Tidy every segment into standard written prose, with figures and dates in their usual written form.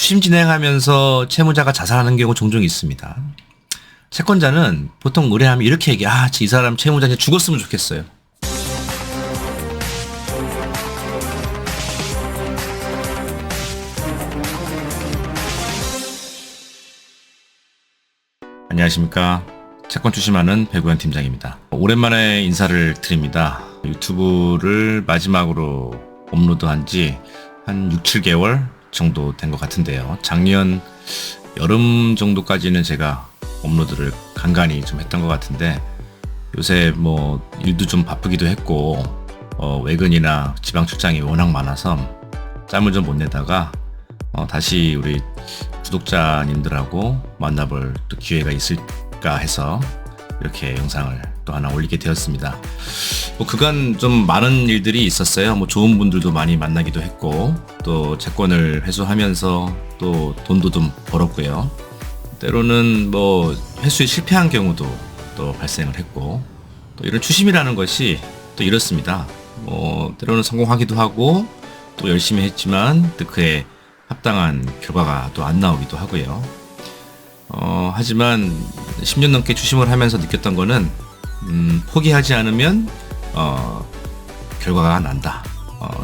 추심 진행하면서 채무자가 자살하는 경우 종종 있습니다. 채권자는 보통 의뢰하면 이렇게 얘기해. 이 사람 채무자 이제 죽었으면 좋겠어요. 안녕하십니까. 채권 추심하는 배구현 팀장입니다. 오랜만에 인사를 드립니다. 유튜브를 마지막으로 업로드한 지 한 6, 7개월 정도 된 것 같은데요. 작년 여름 정도까지는 제가 업로드를 간간히 좀 했던 것 같은데 요새 일도 좀 바쁘기도 했고 외근이나 지방 출장이 워낙 많아서 짬을 좀 못 내다가 다시 우리 구독자님들하고 만나볼 또 기회가 있을까 해서 이렇게 영상을 또 하나 올리게 되었습니다. 그간 좀 많은 일들이 있었어요. 좋은 분들도 많이 만나기도 했고 또 채권을 회수하면서 또 돈도 좀 벌었고요. 때로는 회수에 실패한 경우도 또 발생을 했고 또 이런 추심이라는 것이 또 이렇습니다. 때로는 성공하기도 하고 또 열심히 했지만 또 그에 합당한 결과가 또 안 나오기도 하고요. 하지만 10년 넘게 추심을 하면서 느꼈던 거는 포기하지 않으면 결과가 난다.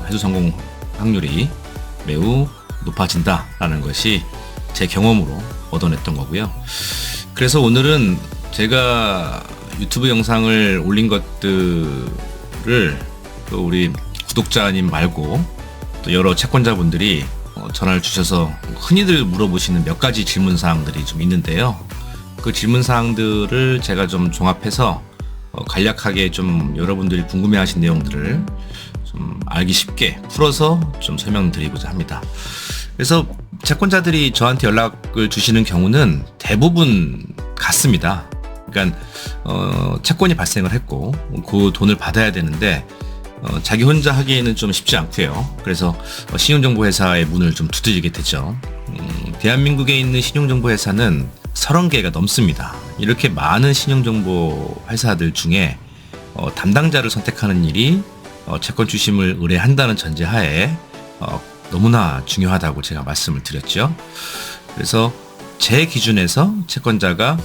회수 성공 확률이 매우 높아진다라는 것이 제 경험으로 얻어냈던 거고요. 그래서 오늘은 제가 유튜브 영상을 올린 것들을 또 우리 구독자님 말고 또 여러 채권자분들이 전화를 주셔서 흔히들 물어보시는 몇 가지 질문 사항들이 좀 있는데요. 그 질문 사항들을 제가 좀 종합해서 간략하게 좀 여러분들이 궁금해하신 내용들을 좀 알기 쉽게 풀어서 좀 설명드리고자 합니다. 그래서 채권자들이 저한테 연락을 주시는 경우는 대부분 같습니다. 그러니까 채권이 발생을 했고 그 돈을 받아야 되는데 자기 혼자 하기에는 좀 쉽지 않고요. 그래서 신용정보회사의 문을 좀 두드리게 되죠. 대한민국에 있는 신용정보회사는 30개가 넘습니다. 이렇게 많은 신용정보 회사들 중에 담당자를 선택하는 일이 채권 추심을 의뢰한다는 전제하에 너무나 중요하다고 제가 말씀을 드렸죠. 그래서 제 기준에서 채권자가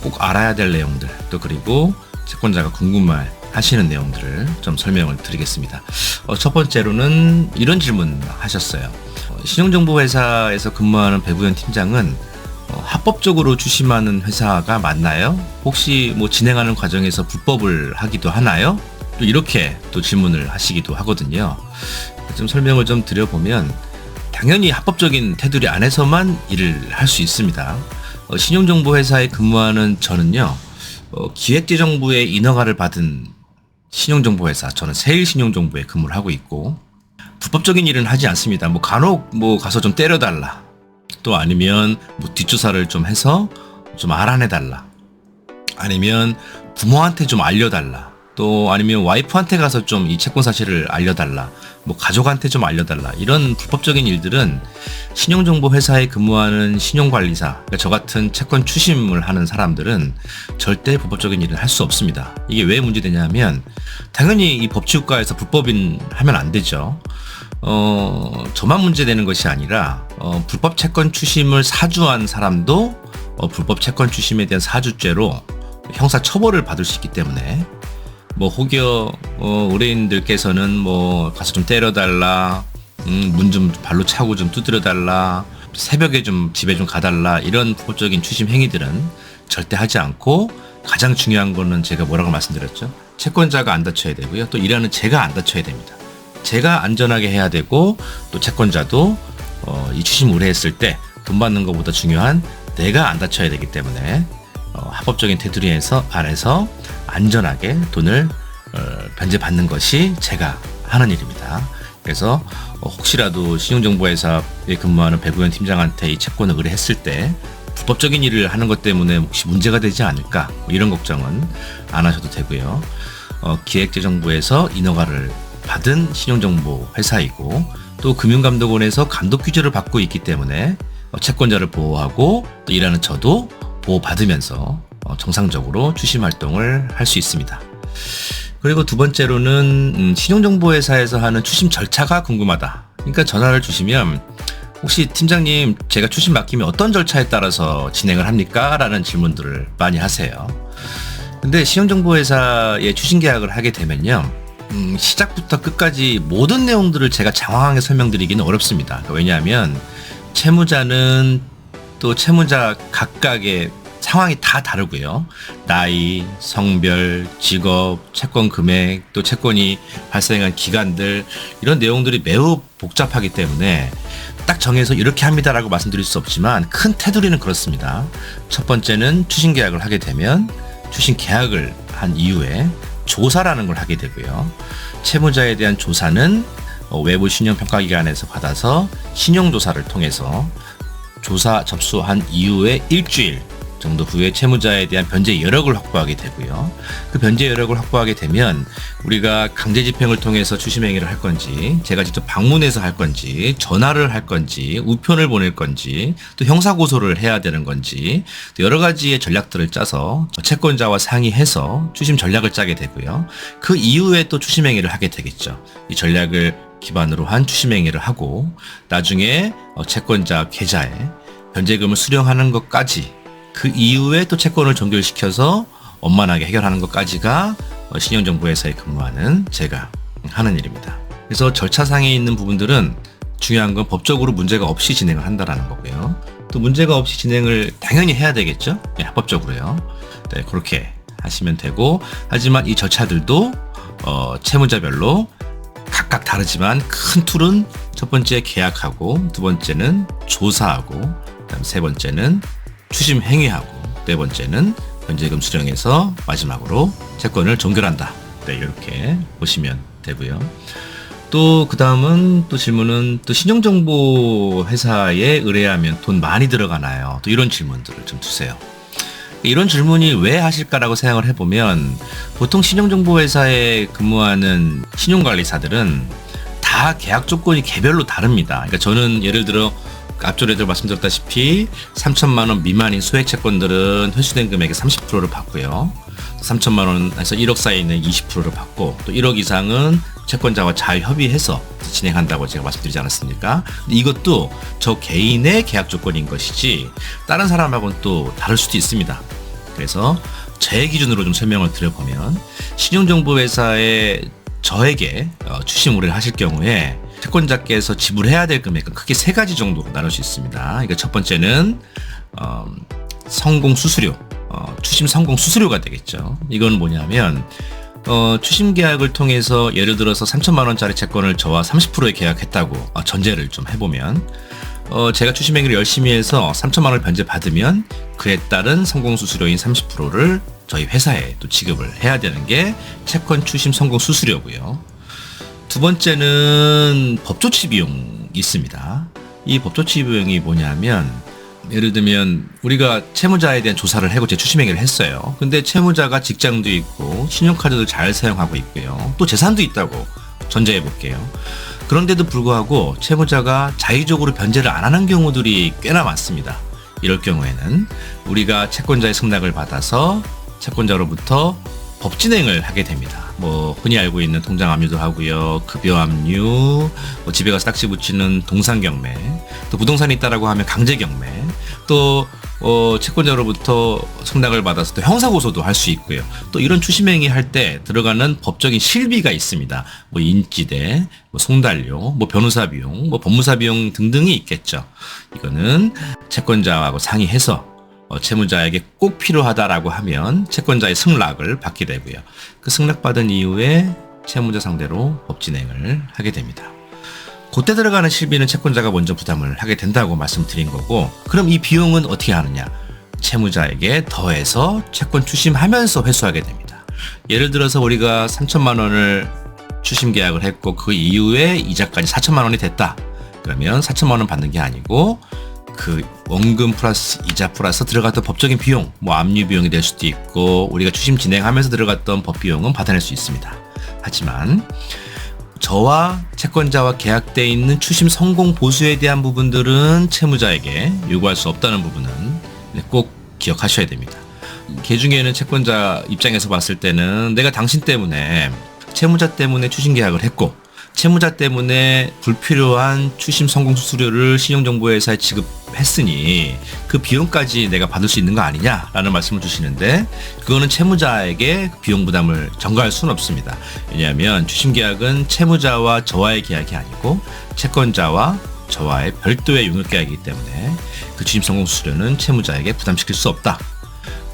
꼭 알아야 될 내용들 또 그리고 채권자가 궁금해 하시는 내용들을 좀 설명을 드리겠습니다. 첫 번째로는 이런 질문 하셨어요. 신용정보회사에서 근무하는 배구현 팀장은 합법적으로 추심하는 회사가 맞나요? 혹시 진행하는 과정에서 불법을 하기도 하나요? 또 이렇게 또 질문을 하시기도 하거든요. 좀 설명을 좀 드려보면 당연히 합법적인 테두리 안에서만 일을 할 수 있습니다. 신용정보회사에 근무하는 저는요. 기획재정부의 인허가를 받은 신용정보회사, 저는 세일신용정보에 근무를 하고 있고 불법적인 일은 하지 않습니다. 간혹 가서 좀 때려달라. 또 아니면 뒷조사를 좀 해서 좀 알아내달라. 아니면 부모한테 좀 알려달라. 또 아니면 와이프한테 가서 좀 이 채권 사실을 알려달라. 가족한테 좀 알려달라. 이런 불법적인 일들은 신용정보회사에 근무하는 신용관리사, 그러니까 저 같은 채권 추심을 하는 사람들은 절대 불법적인 일을 할 수 없습니다. 이게 왜 문제되냐면 당연히 이 법치국가에서 불법인 하면 안 되죠. 저만 문제되는 것이 아니라 불법 채권 추심을 사주한 사람도 불법 채권 추심에 대한 사주죄로 형사 처벌을 받을 수 있기 때문에 혹여 의뢰인들께서는 가서 좀 때려달라, 문 좀 발로 차고 좀 두드려달라, 새벽에 좀 집에 좀 가달라, 이런 불법적인 추심 행위들은 절대 하지 않고 가장 중요한 거는 제가 뭐라고 말씀드렸죠? 채권자가 안 다쳐야 되고요. 또 일하는 제가 안 다쳐야 됩니다. 제가 안전하게 해야 되고 또 채권자도 이 추심 의뢰했을 때 돈 받는 것보다 중요한 내가 안 다쳐야 되기 때문에 합법적인 테두리 안에서 안전하게 돈을 변제받는 것이 제가 하는 일입니다. 그래서 혹시라도 신용정보회사에 근무하는 배구현 팀장한테 이 채권을 의뢰했을 때 불법적인 일을 하는 것 때문에 혹시 문제가 되지 않을까 이런 걱정은 안 하셔도 되고요. 기획재정부에서 인허가를 받은 신용정보회사이고 또 금융감독원에서 감독 규제를 받고 있기 때문에 채권자를 보호하고 또 일하는 저도 보호받으면서 정상적으로 추심 활동을 할 수 있습니다. 그리고 두 번째로는 신용정보회사에서 하는 추심 절차가 궁금하다. 그러니까 전화를 주시면 혹시 팀장님, 제가 추심 맡기면 어떤 절차에 따라서 진행을 합니까? 라는 질문들을 많이 하세요. 근데 신용정보회사에 추심 계약을 하게 되면요, 시작부터 끝까지 모든 내용들을 제가 장황하게 설명드리기는 어렵습니다. 왜냐하면 채무자는 또 채무자 각각의 상황이 다 다르고요. 나이, 성별, 직업, 채권 금액, 또 채권이 발생한 기간들, 이런 내용들이 매우 복잡하기 때문에 딱 정해서 이렇게 합니다라고 말씀드릴 수 없지만 큰 테두리는 그렇습니다. 첫 번째는 추심 계약을 하게 되면 추심 계약을 한 이후에 조사라는 걸 하게 되고요. 채무자에 대한 조사는 외부 신용평가기관에서 받아서 신용조사를 통해서 조사 접수한 이후에 일주일 정도 후에 채무자에 대한 변제 여력을 확보하게 되고요. 그 변제 여력을 확보하게 되면 우리가 강제 집행을 통해서 추심행위를 할 건지, 제가 직접 방문해서 할 건지, 전화를 할 건지, 우편을 보낼 건지, 또 형사고소를 해야 되는 건지, 또 여러 가지의 전략들을 짜서 채권자와 상의해서 추심 전략을 짜게 되고요. 그 이후에 또 추심행위를 하게 되겠죠. 이 전략을 기반으로 한 추심행위를 하고 나중에 채권자 계좌에 변제금을 수령하는 것까지, 그 이후에 또 채권을 종결시켜서 원만하게 해결하는 것까지가 신용정보회사에 근무하는 제가 하는 일입니다. 그래서 절차상에 있는 부분들은 중요한 건 법적으로 문제가 없이 진행을 한다는 거고요. 또 문제가 없이 진행을 당연히 해야 되겠죠? 네, 합법적으로요. 네, 그렇게 하시면 되고, 하지만 이 절차들도 채무자별로 각각 다르지만 큰 틀은 첫 번째 계약하고, 두 번째는 조사하고, 그다음 세 번째는 추심 행위하고, 네 번째는 변제금 수령해서 마지막으로 채권을 종결한다. 네, 이렇게 보시면 되고요. 또 그 다음은 또 질문은 또 신용정보 회사에 의뢰하면 돈 많이 들어가나요? 또 이런 질문들을 좀 주세요. 이런 질문이 왜 하실까라고 생각을 해보면, 보통 신용정보회사에 근무하는 신용관리사들은 다 계약 조건이 개별로 다릅니다. 그러니까 저는 예를 들어 앞전에도 말씀드렸다시피 3천만 원 미만인 소액 채권들은 회수된 금액의 30%를 받고요. 3천만 원에서 1억 사이는 20%를 받고, 또 1억 이상은 채권자와 잘 협의해서 진행한다고 제가 말씀드리지 않았습니까? 근데 이것도 저 개인의 계약 조건인 것이지 다른 사람하고는 또 다를 수도 있습니다. 그래서 제 기준으로 좀 설명을 드려보면, 신용정보회사에 저에게 추심 의뢰를 하실 경우에 채권자께서 지불해야 될 금액은 크게 세 가지 정도로 나눌 수 있습니다. 그러니까 첫 번째는 성공 수수료, 추심 성공 수수료가 되겠죠. 이건 뭐냐면 추심 계약을 통해서 예를 들어서 3천만 원짜리 채권을 저와 30%에 계약했다고 전제를 좀 해보면, 제가 추심 행위를 열심히 해서 3천만 원을 변제받으면 그에 따른 성공 수수료인 30%를 저희 회사에 또 지급을 해야 되는 게 채권 추심 성공 수수료고요. 두 번째는 법조치 비용이 있습니다. 이 법조치 비용이 뭐냐면, 예를 들면 우리가 채무자에 대한 조사를 하고 제 추심 행위를 했어요. 근데 채무자가 직장도 있고 신용카드도 잘 사용하고 있고요. 또 재산도 있다고 전제해 볼게요. 그런데도 불구하고 채무자가 자의적으로 변제를 안 하는 경우들이 꽤나 많습니다. 이럴 경우에는 우리가 채권자의 승낙을 받아서 채권자로부터 법진행을 하게 됩니다. 뭐 흔히 알고 있는 통장 압류도 하고요, 급여 압류, 뭐 집에 가서 딱지 붙이는 동상 경매, 또 부동산이 있다라고 하면 강제 경매, 또 채권자로부터 승낙을 받아서 또 형사 고소도 할 수 있고요. 또 이런 추심행위 할 때 들어가는 법적인 실비가 있습니다. 뭐 인지대, 뭐 송달료, 뭐 변호사 비용, 뭐 법무사 비용 등등이 있겠죠. 이거는 채권자하고 상의해서 채무자에게 꼭 필요하다라고 하면 채권자의 승낙을 받게 되고요. 그 승낙받은 이후에 채무자 상대로 법진행을 하게 됩니다. 그때 들어가는 실비는 채권자가 먼저 부담을 하게 된다고 말씀드린 거고, 그럼 이 비용은 어떻게 하느냐? 채무자에게 더해서 채권 추심하면서 회수하게 됩니다. 예를 들어서 우리가 3천만 원을 추심 계약을 했고 그 이후에 이자까지 4천만 원이 됐다. 그러면 4천만 원 받는 게 아니고 그 원금 플러스 이자 플러스 들어갔던 법적인 비용, 뭐 압류 비용이 될 수도 있고 우리가 추심 진행하면서 들어갔던 법 비용은 받아낼 수 있습니다. 하지만 저와 채권자와 계약돼 있는 추심 성공 보수에 대한 부분들은 채무자에게 요구할 수 없다는 부분은 꼭 기억하셔야 됩니다. 개중에는 채권자 입장에서 봤을 때는 내가 당신 때문에 채무자 때문에 추심 계약을 했고 채무자 때문에 불필요한 추심 성공 수수료를 신용정보회사에 지급했으니 그 비용까지 내가 받을 수 있는 거 아니냐라는 말씀을 주시는데, 그거는 채무자에게 비용 부담을 전가할 수는 없습니다. 왜냐하면 추심계약은 채무자와 저와의 계약이 아니고 채권자와 저와의 별도의 용역계약이기 때문에 그 추심 성공 수수료는 채무자에게 부담시킬 수 없다.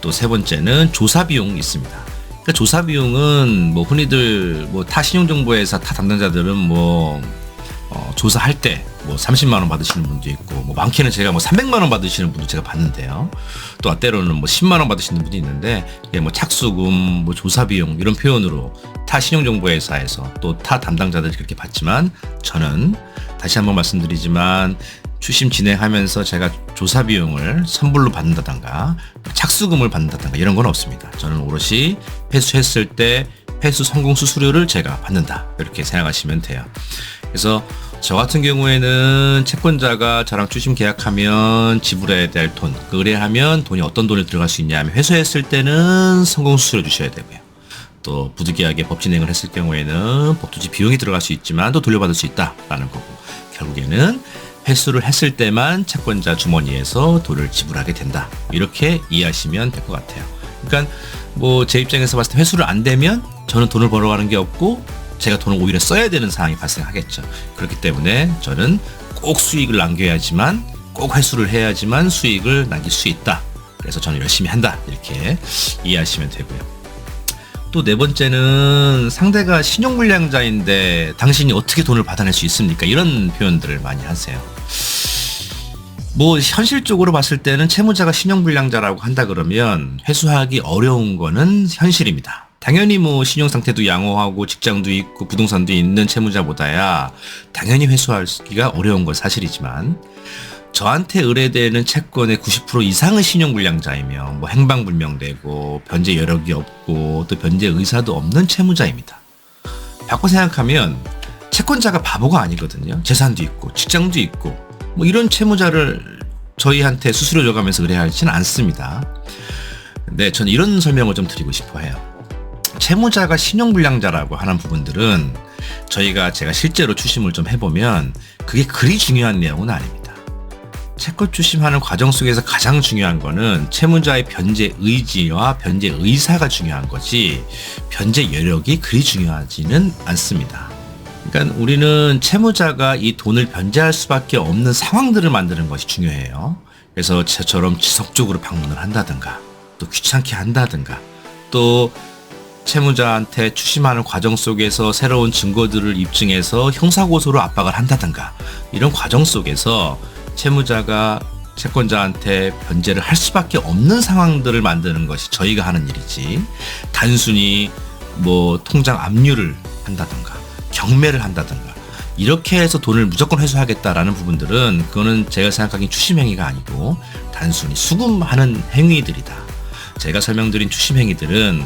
또 세 번째는 조사비용이 있습니다. 그러니까 조사 비용은 뭐 흔히들 뭐 타 신용정보회사 타 담당자들은 뭐 조사할 때 뭐 30만 원 받으시는 분도 있고, 뭐 많게는 제가 뭐 300만 원 받으시는 분도 제가 봤는데요. 또 때로는 뭐 10만 원 받으시는 분도 있는데, 이게 뭐 착수금, 뭐 조사 비용 이런 표현으로 타 신용정보회사에서 또 타 담당자들이 그렇게 받지만, 저는 다시 한번 말씀드리지만 추심 진행하면서 제가 조사 비용을 선불로 받는다던가 착수금을 받는다던가 이런 건 없습니다. 저는 오롯이 회수했을 때 회수 성공 수수료를 제가 받는다, 이렇게 생각하시면 돼요. 그래서 저 같은 경우에는 채권자가 저랑 추심 계약하면 지불해야 될 돈, 의뢰하면 돈이 어떤 돈이 들어갈 수 있냐면, 회수했을 때는 성공 수수료 주셔야 되고요. 또 부득이하게 법 진행을 했을 경우에는 법조치 비용이 들어갈 수 있지만 또 돌려받을 수 있다라는 거고, 결국에는 회수를 했을 때만 채권자 주머니에서 돈을 지불하게 된다, 이렇게 이해하시면 될 것 같아요. 그러니까 뭐 제 입장에서 봤을 때 회수를 안 되면 저는 돈을 벌어가는 게 없고 제가 돈을 오히려 써야 되는 상황이 발생하겠죠. 그렇기 때문에 저는 꼭 수익을 남겨야지만, 꼭 회수를 해야지만 수익을 남길 수 있다. 그래서 저는 열심히 한다, 이렇게 이해하시면 되고요. 또 네 번째는 상대가 신용불량자인데 당신이 어떻게 돈을 받아낼 수 있습니까? 이런 표현들을 많이 하세요. 뭐 현실적으로 봤을 때는 채무자가 신용불량자라고 한다 그러면 회수하기 어려운 거는 현실입니다. 당연히 뭐 신용상태도 양호하고 직장도 있고 부동산도 있는 채무자보다야 당연히 회수하기가 어려운 건 사실이지만, 저한테 의뢰되는 채권의 90% 이상은 신용불량자이며 뭐 행방불명되고 변제 여력이 없고 또 변제 의사도 없는 채무자입니다. 바꿔 생각하면 채권자가 바보가 아니거든요. 재산도 있고 직장도 있고 뭐 이런 채무자를 저희한테 수수료 줘가면서 의뢰하지는 않습니다. 근데 저는 이런 설명을 좀 드리고 싶어 해요. 채무자가 신용불량자라고 하는 부분들은 제가 실제로 추심을 좀 해보면 그게 그리 중요한 내용은 아닙니다. 채권 추심하는 과정 속에서 가장 중요한 거는 채무자의 변제 의지와 변제 의사가 중요한 거지, 변제 여력이 그리 중요하지는 않습니다. 그러니까 우리는 채무자가 이 돈을 변제할 수밖에 없는 상황들을 만드는 것이 중요해요. 그래서 저처럼 지속적으로 방문을 한다든가, 또 귀찮게 한다든가, 또 채무자한테 추심하는 과정 속에서 새로운 증거들을 입증해서 형사고소로 압박을 한다든가, 이런 과정 속에서 채무자가 채권자한테 변제를 할 수밖에 없는 상황들을 만드는 것이 저희가 하는 일이지, 단순히 뭐 통장 압류를 한다든가 경매를 한다든가 이렇게 해서 돈을 무조건 회수하겠다라는 부분들은, 그거는 제가 생각하기엔 추심행위가 아니고 단순히 수금하는 행위들이다. 제가 설명드린 추심행위들은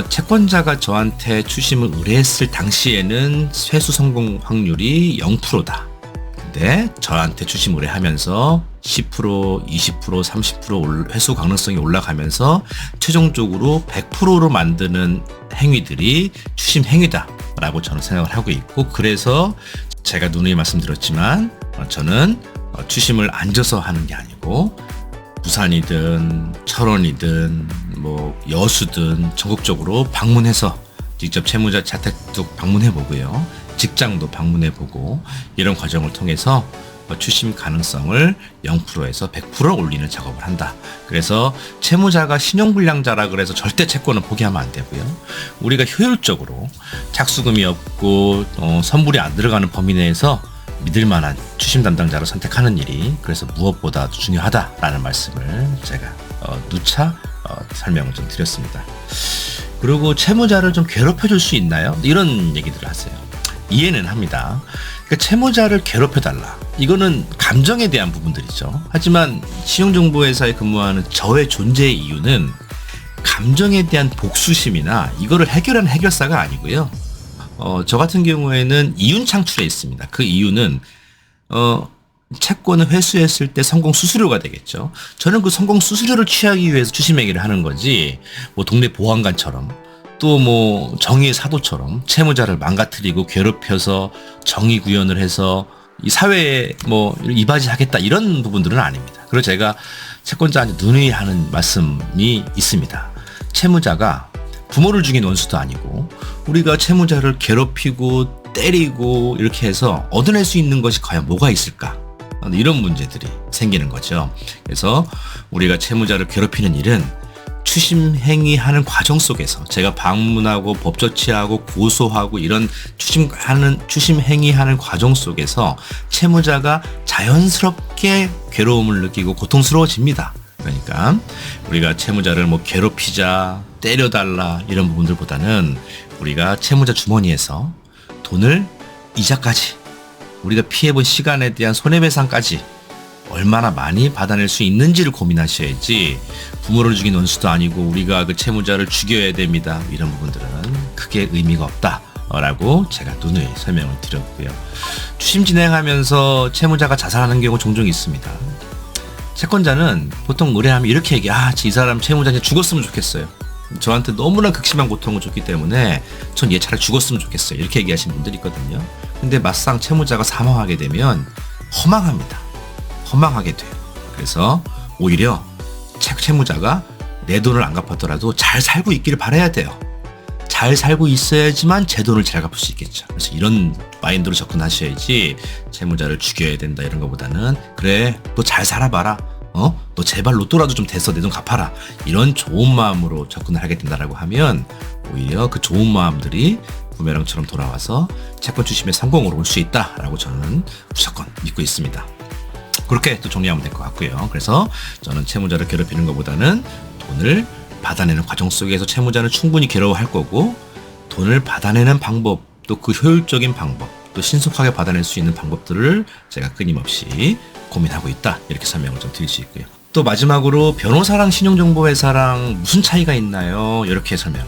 채권자가 저한테 추심을 의뢰했을 당시에는 회수 성공 확률이 0%다. 근데 저한테 추심 의뢰하면서 10%, 20%, 30% 회수 가능성이 올라가면서 최종적으로 100%로 만드는 행위들이 추심 행위다라고 저는 생각을 하고 있고, 그래서 제가 누누이 말씀드렸지만 저는 추심을 앉아서 하는 게 아니고 부산이든 철원이든 뭐 여수든 전국적으로 방문해서 직접 채무자 자택도 방문해 보고요, 직장도 방문해 보고, 이런 과정을 통해서 추심 가능성을 0%에서 100% 올리는 작업을 한다. 그래서 채무자가 신용불량자라 그래서 절대 채권은 포기하면 안 되고요, 우리가 효율적으로 착수금이 없고 선불이 안 들어가는 범위 내에서 믿을 만한 추심 담당자를 선택하는 일이 그래서 무엇보다도 중요하다라는 말씀을 제가 누차 설명을 좀 드렸습니다. 그리고 채무자를 좀 괴롭혀 줄 수 있나요? 이런 얘기들을 하세요. 이해는 합니다. 그러니까 채무자를 괴롭혀달라, 이거는 감정에 대한 부분들이죠. 하지만 신용정보회사에 근무하는 저의 존재의 이유는 감정에 대한 복수심이나 이거를 해결하는 해결사가 아니고요, 저 같은 경우에는 이윤 창출에 있습니다. 그 이유는 채권을 회수했을 때 성공 수수료가 되겠죠. 저는 그 성공 수수료를 취하기 위해서 추심행위를 하는 거지, 뭐 동네 보안관처럼 또 뭐 정의의 사도처럼 채무자를 망가뜨리고 괴롭혀서 정의 구현을 해서 이 사회에 뭐 이바지하겠다 이런 부분들은 아닙니다. 그리고 제가 채권자한테 누누이 하는 말씀이 있습니다. 채무자가 부모를 죽인 원수도 아니고 우리가 채무자를 괴롭히고 때리고 이렇게 해서 얻어낼 수 있는 것이 과연 뭐가 있을까? 이런 문제들이 생기는 거죠. 그래서 우리가 채무자를 괴롭히는 일은 추심행위하는 과정 속에서 제가 방문하고 법조치하고 고소하고 이런 추심행위하는 과정 속에서 채무자가 자연스럽게 괴로움을 느끼고 고통스러워집니다. 그러니까 우리가 채무자를 뭐 괴롭히자 때려달라 이런 부분들보다는 우리가 채무자 주머니에서 돈을 이자까지 우리가 피해본 시간에 대한 손해배상까지 얼마나 많이 받아낼 수 있는지를 고민하셔야지 부모를 죽인 원수도 아니고 우리가 그 채무자를 죽여야 됩니다. 이런 부분들은 크게 의미가 없다라고 제가 누누이 설명을 드렸고요. 추심 진행하면서 채무자가 자살하는 경우 종종 있습니다. 채권자는 보통 의뢰하면 이렇게 얘기해. 이 사람 채무자한테 죽었으면 좋겠어요. 저한테 너무나 극심한 고통을 줬기 때문에 전 얘 차라리 죽었으면 좋겠어요. 이렇게 얘기하시는 분들이 있거든요. 근데 막상 채무자가 사망하게 되면 허망하게 돼요. 그래서 오히려 채무자가 내 돈을 안 갚았더라도 잘 살고 있기를 바라야 돼요. 잘 살고 있어야지만 제 돈을 잘 갚을 수 있겠죠. 그래서 이런 마인드로 접근하셔야지 채무자를 죽여야 된다 이런 것보다는 그래 너 잘 살아봐라. 너 제발 로또라도 좀 돼서 내 돈 갚아라. 이런 좋은 마음으로 접근을 하게 된다라고 하면 오히려 그 좋은 마음들이 부메랑처럼 돌아와서 채권 추심의 성공으로 올 수 있다라고 저는 무조건 믿고 있습니다. 그렇게 또 정리하면 될 것 같고요. 그래서 저는 채무자를 괴롭히는 것보다는 돈을 받아내는 과정 속에서 채무자는 충분히 괴로워할 거고 돈을 받아내는 방법 또 그 효율적인 방법 또 신속하게 받아낼 수 있는 방법들을 제가 끊임없이 고민하고 있다 이렇게 설명을 좀 드릴 수 있고요. 또 마지막으로 변호사랑 신용정보회사랑 무슨 차이가 있나요? 이렇게 설명을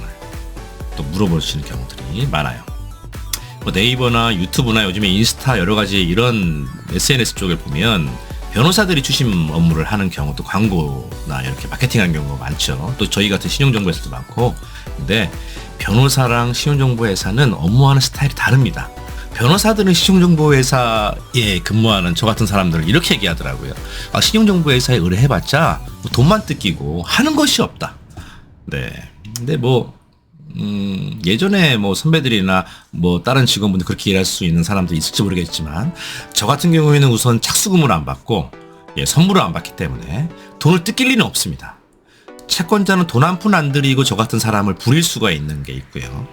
또 물어보시는 경우들이 많아요. 뭐 네이버나 유튜브나 요즘에 인스타 여러 가지 이런 SNS 쪽을 보면 변호사들이 추심 업무를 하는 경우도 광고나 이렇게 마케팅하는 경우가 많죠. 또 저희 같은 신용정보회사도 많고. 근데 변호사랑 신용정보회사는 업무하는 스타일이 다릅니다. 변호사들은 신용정보회사에 근무하는 저 같은 사람들을 이렇게 얘기하더라고요. 신용정보회사에 의뢰해봤자 돈만 뜯기고 하는 것이 없다. 네. 근데 예전에 선배들이나 다른 직원분들 그렇게 일할 수 있는 사람도 있을지 모르겠지만 저 같은 경우에는 우선 착수금을 안 받고 선물을 안 받기 때문에 돈을 뜯길 리는 없습니다. 채권자는 돈 한 푼 안 들이고 저 같은 사람을 부릴 수가 있는 게 있고요.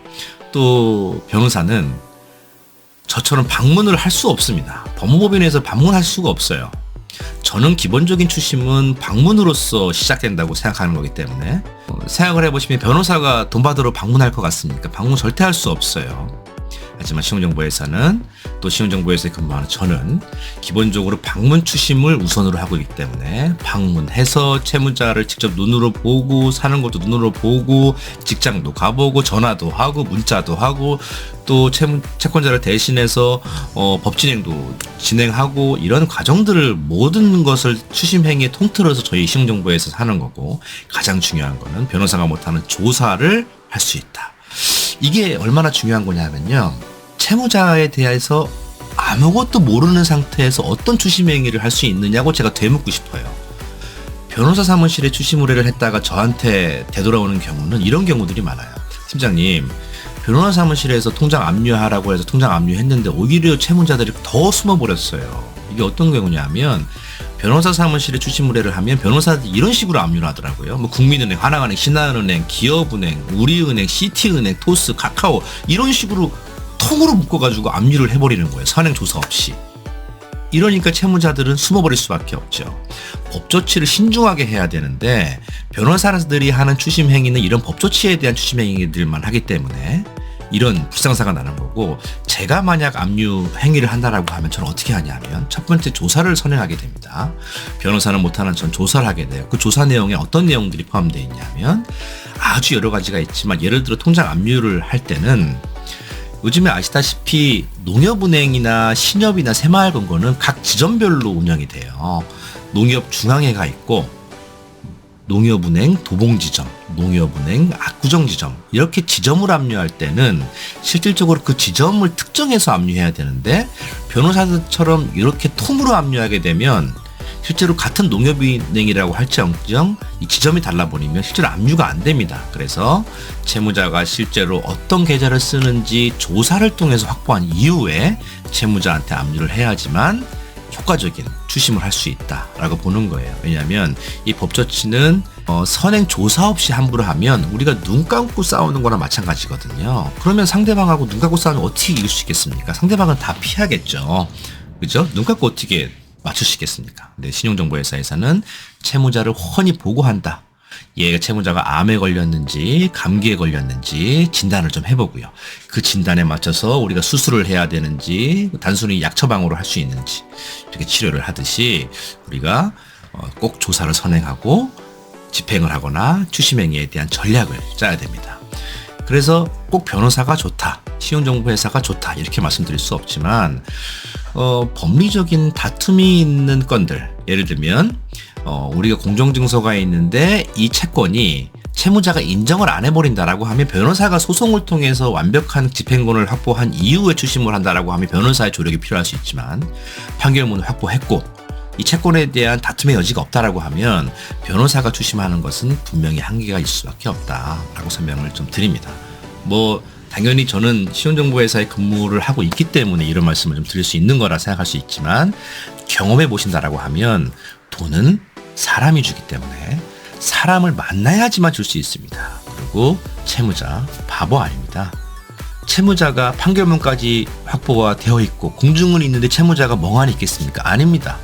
또 변호사는 저처럼 방문을 할 수 없습니다. 법무법인에서 방문할 수가 없어요. 저는 기본적인 추심은 방문으로서 시작된다고 생각하는 거기 때문에 생각을 해보시면 변호사가 돈 받으러 방문할 것 같습니까? 방문 절대 할 수 없어요. 하지만 신용정보회사는 또 신용정보회사에 근무하는 저는 기본적으로 방문 추심을 우선으로 하고 있기 때문에 방문해서 채무자를 직접 눈으로 보고 사는 것도 눈으로 보고 직장도 가보고 전화도 하고 문자도 하고 또 채권자를 대신해서 법진행도 진행하고 이런 과정들을 모든 것을 추심행위에 통틀어서 저희 신용정보회사에서 하는 거고 가장 중요한 거는 변호사가 못하는 조사를 할 수 있다. 이게 얼마나 중요한 거냐면요. 채무자에 대해서 아무것도 모르는 상태에서 어떤 추심 행위를 할 수 있느냐고 제가 되묻고 싶어요. 변호사 사무실에 추심 의뢰를 했다가 저한테 되돌아오는 경우는 이런 경우들이 많아요. 팀장님, 변호사 사무실에서 통장 압류하라고 해서 통장 압류했는데 오히려 채무자들이 더 숨어버렸어요. 이게 어떤 경우냐면 변호사 사무실에 추심 의뢰를 하면 변호사들이 이런 식으로 압류를 하더라고요. 국민은행, 하나은행, 신한은행, 기업은행, 우리은행, 시티은행, 토스, 카카오 이런 식으로 통으로 묶어가지고 압류를 해버리는 거예요. 선행 조사 없이. 이러니까 채무자들은 숨어버릴 수밖에 없죠. 법조치를 신중하게 해야 되는데 변호사들이 하는 추심 행위는 이런 법조치에 대한 추심 행위들만 하기 때문에 이런 불상사가 나는 거고 제가 만약 압류 행위를 한다라고 하면 저는 어떻게 하냐면 첫 번째 조사를 선행하게 됩니다. 변호사는 못하는 전 조사를 하게 돼요. 그 조사 내용에 어떤 내용들이 포함되어 있냐면 아주 여러 가지가 있지만 예를 들어 통장 압류를 할 때는 요즘에 아시다시피 농협은행이나 신협이나 새마을금고는 각 지점별로 운영이 돼요. 농협 중앙회가 있고 농협은행 도봉지점, 농협은행 압구정지점 이렇게 지점을 압류할 때는 실질적으로 그 지점을 특정해서 압류해야 되는데 변호사들처럼 이렇게 통으로 압류하게 되면 실제로 같은 농협은행이라고 할지언정 이 지점이 달라버리면 실제로 압류가 안 됩니다. 그래서 채무자가 실제로 어떤 계좌를 쓰는지 조사를 통해서 확보한 이후에 채무자한테 압류를 해야지만 효과적인 추심을 할 수 있다라고 보는 거예요. 왜냐하면 이 법조치는 선행 조사 없이 함부로 하면 우리가 눈 감고 싸우는 거나 마찬가지거든요. 그러면 상대방하고 눈 감고 싸우면 어떻게 이길 수 있겠습니까? 상대방은 다 피하겠죠. 그죠? 눈 감고 어떻게 맞출 수 있겠습니까? 근데 신용정보회사에서는 채무자를 훤히 보고한다. 얘가 채무자가 암에 걸렸는지 감기에 걸렸는지 진단을 좀 해보고요. 그 진단에 맞춰서 우리가 수술을 해야 되는지 단순히 약 처방으로 할 수 있는지 이렇게 치료를 하듯이 우리가 꼭 조사를 선행하고 집행을 하거나 추심행위에 대한 전략을 짜야 됩니다. 그래서 꼭 변호사가 좋다, 신용정보회사가 좋다 이렇게 말씀드릴 수 없지만 법리적인 다툼이 있는 건들, 예를 들면 우리가 공정증서가 있는데 이 채권이 채무자가 인정을 안 해버린다라고 하면 변호사가 소송을 통해서 완벽한 집행권을 확보한 이후에 추심을 한다라고 하면 변호사의 조력이 필요할 수 있지만 판결문을 확보했고 이 채권에 대한 다툼의 여지가 없다라고 하면 변호사가 추심하는 것은 분명히 한계가 있을 수밖에 없다라고 설명을 좀 드립니다. 당연히 저는 신용정보회사에 근무를 하고 있기 때문에 이런 말씀을 좀 드릴 수 있는 거라 생각할 수 있지만 경험해 보신다라고 하면 돈은 사람이 주기 때문에 사람을 만나야지만 줄 수 있습니다. 그리고 채무자 바보 아닙니다. 채무자가 판결문까지 확보가 되어 있고 공증은 있는데 채무자가 멍하니 있겠습니까? 아닙니다.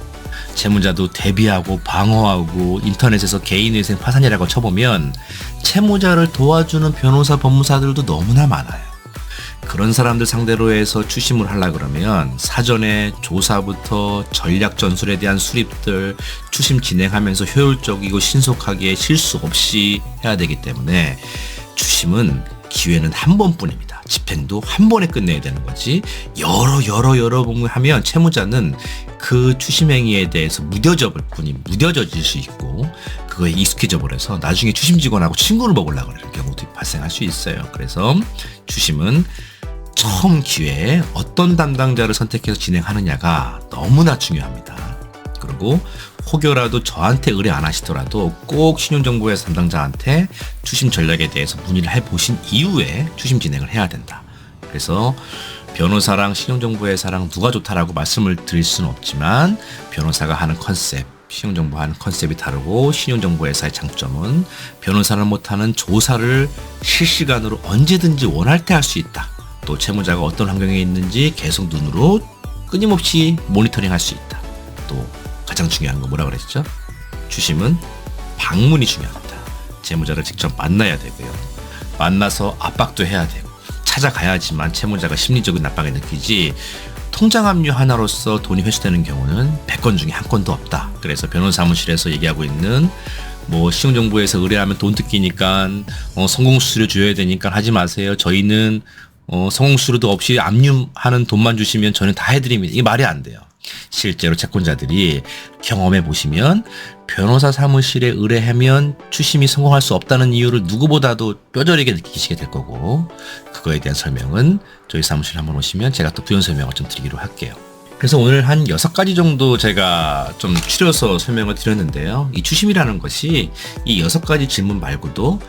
채무자도 대비하고 방어하고 인터넷에서 개인위생 파산이라고 쳐보면 채무자를 도와주는 변호사 법무사들도 너무나 많아요. 그런 사람들 상대로 해서 추심을 하려고 그러면 사전에 조사부터 전략 전술에 대한 수립들 추심 진행하면서 효율적이고 신속하게 실수 없이 해야 되기 때문에 추심은 기회는 한 번뿐입니다. 집행도 한 번에 끝내야 되는 거지 여러 번 하면 채무자는 그 추심행위에 대해서 무뎌질 수 있고 그거에 익숙해져 버려서 나중에 추심 직원하고 친구를 먹으려고 하는 경우도 발생할 수 있어요. 그래서 추심은 처음 기회에 어떤 담당자를 선택해서 진행하느냐가 너무나 중요합니다. 그리고 혹여라도 저한테 의뢰 안 하시더라도 꼭 신용정보회사 담당자한테 추심 전략에 대해서 문의를 해보신 이후에 추심 진행을 해야 된다. 그래서 변호사랑 신용정보회사랑 누가 좋다라고 말씀을 드릴 수는 없지만 변호사가 하는 컨셉, 신용정보 하는 컨셉이 다르고 신용정보회사의 장점은 변호사는 못하는 조사를 실시간으로 언제든지 원할 때 할 수 있다. 또 채무자가 어떤 환경에 있는지 계속 눈으로 끊임없이 모니터링 할 수 있다. 또 가장 중요한 건 뭐라 그랬죠? 추심은 방문이 중요합니다. 채무자를 직접 만나야 되고요. 만나서 압박도 해야 되고 찾아가야지만 채무자가 심리적인 압박을 느끼지 통장 압류 하나로서 돈이 회수되는 경우는 100건 중에 한 건도 없다. 그래서 변호사 사무실에서 얘기하고 있는 신용정보에서 의뢰하면 돈 뜯기니까 성공수수료 줘야 되니까 하지 마세요. 저희는 성공수수료도 없이 압류하는 돈만 주시면 저는 다 해드립니다. 이게 말이 안 돼요. 실제로 채권자들이 경험해 보시면 변호사 사무실에 의뢰하면 추심이 성공할 수 없다는 이유를 누구보다도 뼈저리게 느끼시게 될 거고 그거에 대한 설명은 저희 사무실에 한번 오시면 제가 또 부연 설명을 좀 드리기로 할게요. 그래서 오늘 한 6가지 정도 제가 좀 추려서 설명을 드렸는데요. 이 추심이라는 것이 이 6가지 질문 말고도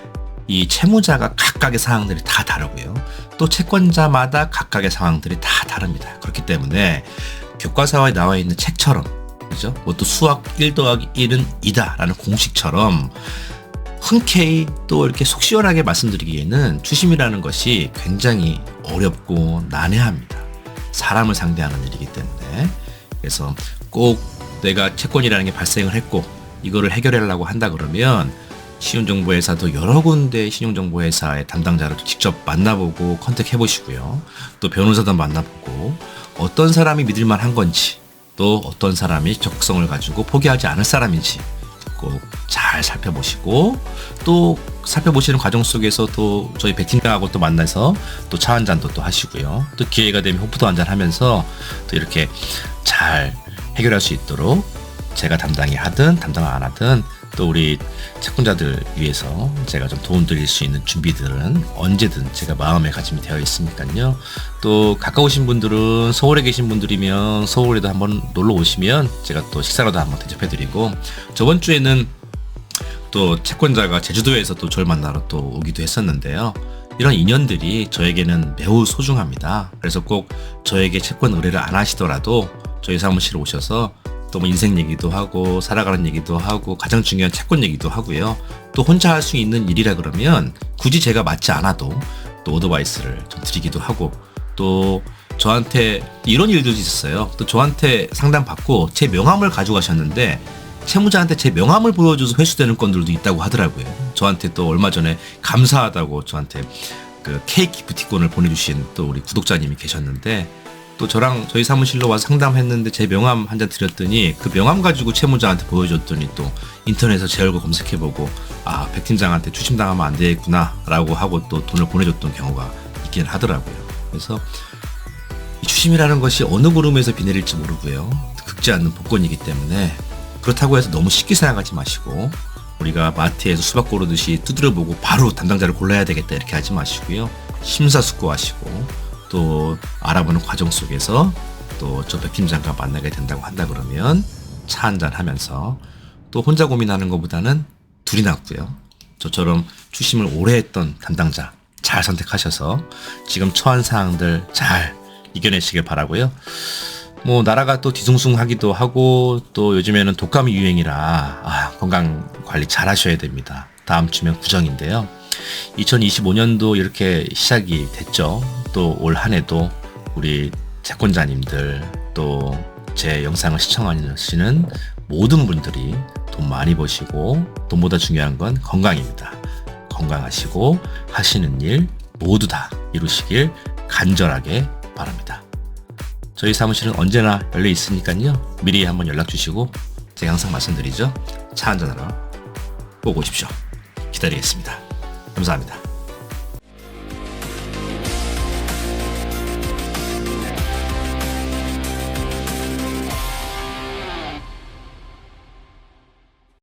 이 채무자가 각각의 상황들이 다 다르고요. 또 채권자마다 각각의 상황들이 다 다릅니다. 그렇기 때문에 교과서에 나와 있는 책처럼, 그죠? 또 수학 1 더하기 1은 2다 라는 공식처럼 흔쾌히 또 이렇게 속 시원하게 말씀드리기에는 추심이라는 것이 굉장히 어렵고 난해합니다. 사람을 상대하는 일이기 때문에. 그래서 꼭 내가 채권이라는 게 발생을 했고 이거를 해결하려고 한다 그러면 신용정보회사도 여러 군데 신용정보회사의 담당자를 직접 만나보고 컨택해 보시고요. 또 변호사도 만나보고 어떤 사람이 믿을만 한 건지 또 어떤 사람이 적성을 가지고 포기하지 않을 사람인지 꼭 잘 살펴보시고 또 살펴보시는 과정 속에서 또 저희 백팀장하고 또 만나서 또 차 한잔도 또 하시고요. 또 기회가 되면 호프도 한잔 하면서 또 이렇게 잘 해결할 수 있도록 제가 담당이 하든 담당을 안 하든 또 우리 채권자들 위해서 제가 좀 도움 드릴 수 있는 준비들은 언제든 제가 마음에 가짐이 되어 있으니까요. 또 가까우신 분들은 서울에 계신 분들이면 서울에도 한번 놀러 오시면 제가 또 식사라도 한번 대접해 드리고, 저번 주에는 또 채권자가 제주도에서 또 저를 만나러 또 오기도 했었는데요. 이런 인연들이 저에게는 매우 소중합니다. 그래서 꼭 저에게 채권 의뢰를 안 하시더라도 저희 사무실에 오셔서 또 뭐 인생 얘기도 하고 살아가는 얘기도 하고 가장 중요한 채권 얘기도 하고요. 또 혼자 할 수 있는 일이라 그러면 굳이 제가 맡지 않아도 또 어드바이스를 좀 드리기도 하고, 또 저한테 이런 일도 있었어요. 또 저한테 상담받고 제 명함을 가져가셨는데 채무자한테 제 명함을 보여줘서 회수되는 건들도 있다고 하더라고요. 저한테 또 얼마 전에 감사하다고 저한테 그 케이크 기프티콘을 보내주신 또 우리 구독자님이 계셨는데, 또 저랑 저희 사무실로 와서 상담했는데 제 명함 한 장 드렸더니 그 명함 가지고 채무자한테 보여줬더니 또 인터넷에서 제 얼굴 검색해보고 아, 백 팀장한테 추심당하면 안 되겠구나 라고 하고 또 돈을 보내줬던 경우가 있긴 하더라고요. 그래서 이 추심이라는 것이 어느 구름에서 비 내릴지 모르고요. 긁지 않는 복권이기 때문에 그렇다고 해서 너무 쉽게 생각하지 마시고, 우리가 마트에서 수박 고르듯이 두드려보고 바로 담당자를 골라야 되겠다 이렇게 하지 마시고요. 심사숙고하시고 또 알아보는 과정 속에서 또 저 백 팀장과 만나게 된다고 한다 그러면 차 한잔 하면서, 또 혼자 고민하는 것보다는 둘이 낫고요. 저처럼 추심을 오래 했던 담당자 잘 선택하셔서 지금 처한 사항들 잘 이겨내시길 바라고요. 뭐 나라가 또 뒤숭숭하기도 하고 또 요즘에는 독감이 유행이라 건강 관리 잘 하셔야 됩니다. 다음 주면 구정인데요. 2025년도 이렇게 시작이 됐죠. 또 올 한 해도 우리 채권자님들 또 제 영상을 시청하시는 모든 분들이 돈 많이 버시고, 돈보다 중요한 건 건강입니다. 건강하시고 하시는 일 모두 다 이루시길 간절하게 바랍니다. 저희 사무실은 언제나 열려 있으니까요. 미리 한번 연락 주시고, 제가 항상 말씀드리죠. 차 한잔하러 꼭 오십시오. 기다리겠습니다. 감사합니다.